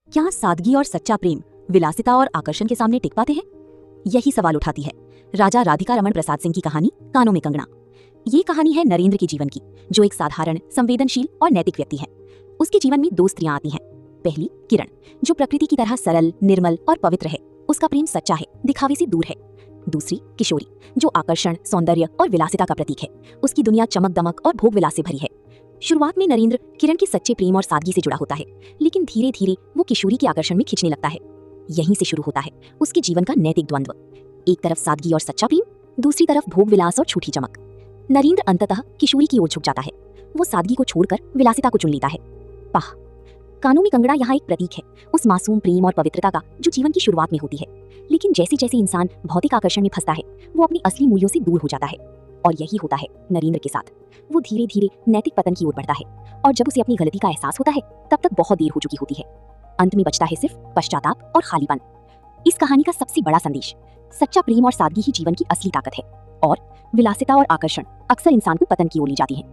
क्या सादगी और सच्चा प्रेम विलासिता और आकर्षण के सामने टिक पाते हैं? यही सवाल उठाती है राजा राधिका रमन प्रसाद सिंह की कहानी कानों में कंगना। ये कहानी है नरेंद्र के जीवन की, जो एक साधारण, संवेदनशील और नैतिक व्यक्ति है। उसके जीवन में दो स्त्रियां आती हैं। पहली किरण, जो प्रकृति की तरह सरल, निर्मल और पवित्र है। उसका प्रेम सच्चा है, दिखावे से दूर है। दूसरी किशोरी, जो आकर्षण, सौंदर्य और विलासिता का प्रतीक है। उसकी दुनिया चमक दमक और भोग विलास से भरी है। शुरुआत में नरेंद्र किरण के सच्चे प्रेम और सादगी से जुड़ा होता है, लेकिन धीरे धीरे वो किशोरी के आकर्षण में खिंचने लगता है। यहीं से शुरू होता है उसके जीवन का नैतिक द्वंद्व। एक तरफ सादगी और सच्चा प्रेम, दूसरी तरफ भोग विलास और झूठी चमक। नरेंद्र अंततः किशोरी की ओर झुक जाता है। वो सादगी को छोड़कर विलासिता को चुन लेता है। पाह, कानों में कंगना यहाँ एक प्रतीक है उस मासूम प्रेम और पवित्रता का जो जीवन की शुरुआत में होती है। लेकिन जैसे जैसे इंसान भौतिक आकर्षण में फंसता है, वो अपने असली मूल्यों से दूर हो जाता है। और यही होता है नरेंद्र के साथ। वो धीरे धीरे नैतिक पतन की ओर बढ़ता है, और जब उसे अपनी गलती का एहसास होता है, तब तक बहुत देर हो चुकी होती है। अंत में बचता है सिर्फ पश्चाताप और खालीपन। इस कहानी का सबसे बड़ा संदेश, सच्चा प्रेम और सादगी ही जीवन की असली ताकत है, और विलासिता और आकर्षण अक्सर इंसान को पतन की ओर ले जाती है।